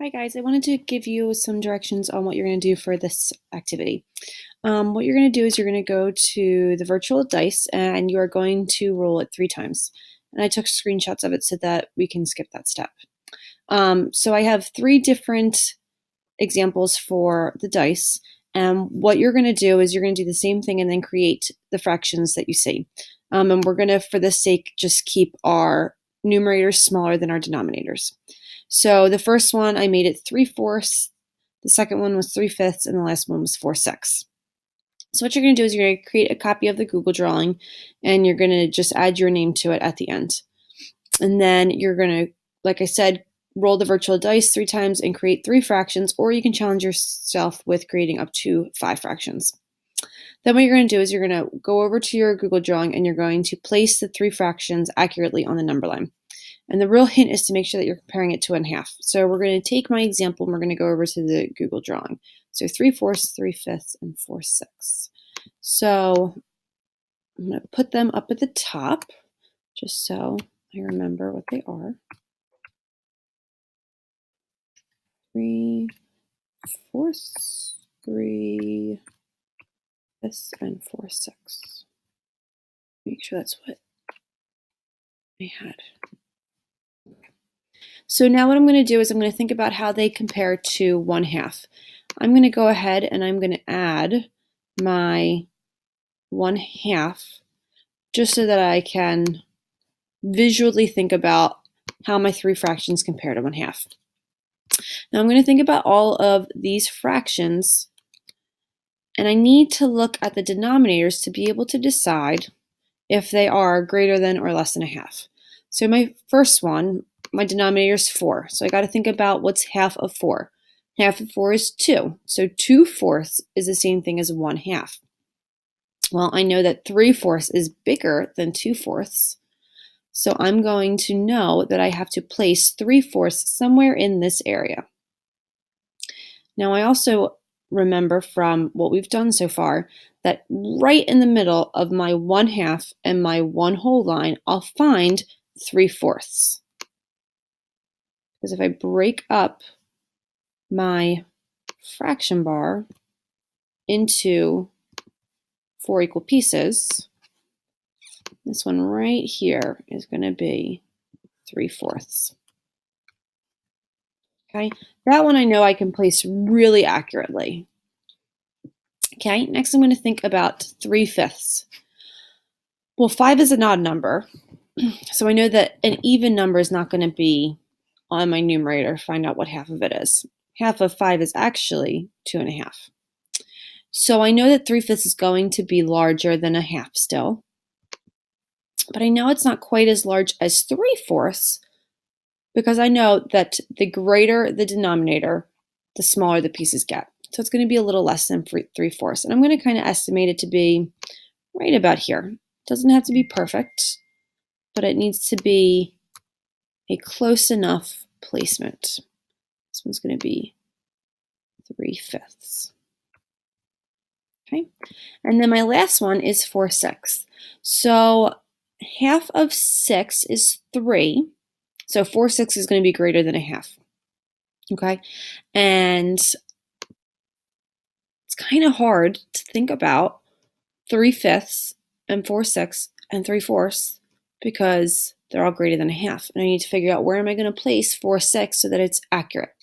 Hi guys, I wanted to give you some directions on what you're going to do for this activity. What you're going to do is you're going to go to the virtual dice and you are going to roll it 3 times. And I took screenshots of it so that we can skip that step. So I have 3 different examples for the dice. And what you're going to do is you're going to do the same thing and then create the fractions that you see. And we're going to, for this sake, just keep our numerators smaller than our denominators. So the first one, I made it 3/4. The second one was 3/5, and the last one was 4/6. So what you're going to do is you're going to create a copy of the Google drawing, and you're going to just add your name to it at the end. And then you're going to, like I said, roll the virtual dice 3 times and create 3 fractions, or you can challenge yourself with creating up to 5 fractions. Then what you're going to do is you're going to go over to your Google drawing and you're going to place the 3 fractions accurately on the number line. And the real hint is to make sure that you're comparing it to 1/2. So we're going to take my example and we're going to go over to the Google drawing. So 3/4, 3/5, and 4/6. So I'm going to put them up at the top just so I remember what they are. 3/4, 3/5, and 4/6. Make sure that's what I had. So now what I'm going to do is I'm going to think about how they compare to 1/2. I'm going to go ahead and I'm going to add my 1/2 just so that I can visually think about how my 3 fractions compare to 1/2. Now I'm going to think about all of these fractions, and I need to look at the denominators to be able to decide if they are greater than or less than 1/2. So my first one, my denominator is 4. So I got to think about what's half of 4. Half of 4 is 2. So 2/4 is the same thing as 1/2. Well, I know that 3/4 is bigger than 2/4. So I'm going to know that I have to place 3/4 somewhere in this area. Now I also remember from what we've done so far that right in the middle of my 1/2 and my 1/2 line, I'll find 3/4. Because if I break up my fraction bar into 4 equal pieces, this one right here is going to be 3/4. Okay, that one I know I can place really accurately. Okay, next I'm going to think about 3/5. Well, 5 is an odd number, so I know that an even number is not going to be on my numerator. Find out what half of it is. Half of 5 is actually 2.5. So I know that 3/5 is going to be larger than 1/2 still, but I know it's not quite as large as 3/4 because I know that the greater the denominator, the smaller the pieces get. So it's going to be a little less than 3/4. And I'm going to kind of estimate it to be right about here. It doesn't have to be perfect, but it needs to be a close enough placement. This one's going to be 3/5. Okay, and then my last one is 4/6. So half of 6 is 3. So 4/6 is going to be greater than 1/2. Okay, and it's kind of hard to think about 3/5 and 4/6 and 3/4 because they're all greater than 1/2. And I need to figure out where am I going to place 4/6 so that it's accurate.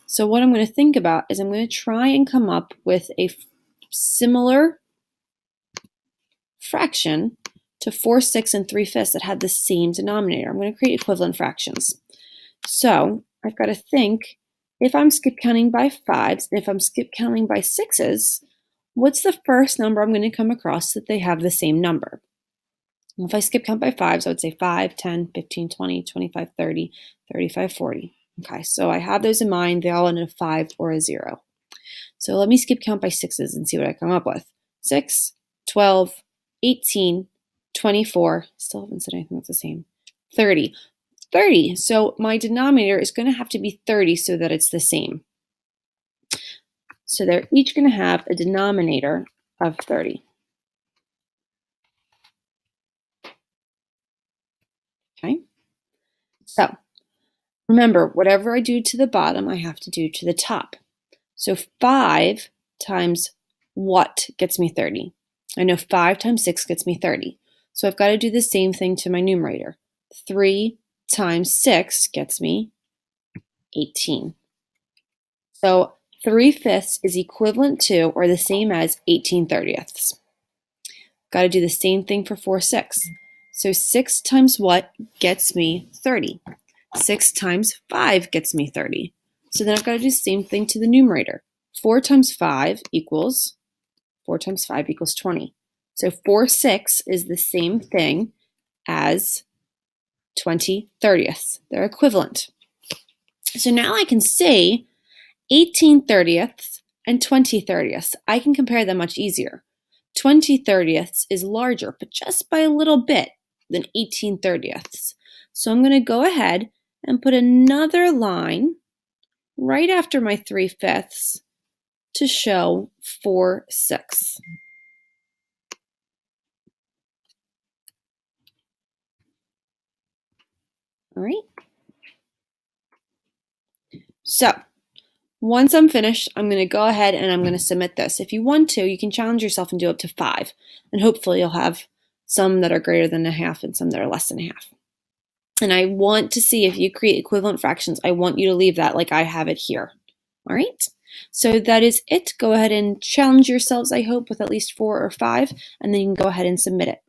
So what I'm going to think about is I'm going to try and come up with a similar fraction to 4/6 and 3/5 that had the same denominator. I'm going to create equivalent fractions. So I've got to think, if I'm skip counting by 5s and if I'm skip counting by 6s, what's the first number I'm going to come across that they have the same number? Well, if I skip count by 5s, I would say 5, 10, 15, 20, 25, 30, 35, 40. Okay, so I have those in mind. They all end in a 5 or a 0. So let me skip count by 6s and see what I come up with. 6, 12, 18, 24. Still haven't said anything that's the same. 30. 30. So my denominator is going to have to be 30 so that it's the same. So they're each going to have a denominator of 30. Okay. So Remember, whatever I do to the bottom, I have to do to the top. So 5 times what gets me 30? I know 5 times 6 gets me 30. So I've got to do the same thing to my numerator. 3 times 6 gets me 18. So 3/5 is equivalent to or the same as 18/30. Got to do the same thing for 4/6. So 6 times what gets me 30? 6 times 5 gets me 30. So then I've got to do the same thing to the numerator. 4 times 5 equals 20. So 4/6 is the same thing as 20/30. They're equivalent. So now I can say 18/30 and 20/30. I can compare them much easier. 20/30 is larger, but just by a little bit than 18/30. So I'm going to go ahead and put another line right after my 3/5 to show 4/6. All right. So once I'm finished, I'm going to go ahead and I'm going to submit this. If you want to, you can challenge yourself and do up to 5. And hopefully you'll have some that are greater than a half and some that are less than a half. And I want to see if you create equivalent fractions, I want you to leave that like I have it here. All right. So that is it. Go ahead and challenge yourselves, I hope, with at least 4 or 5, and then you can go ahead and submit it.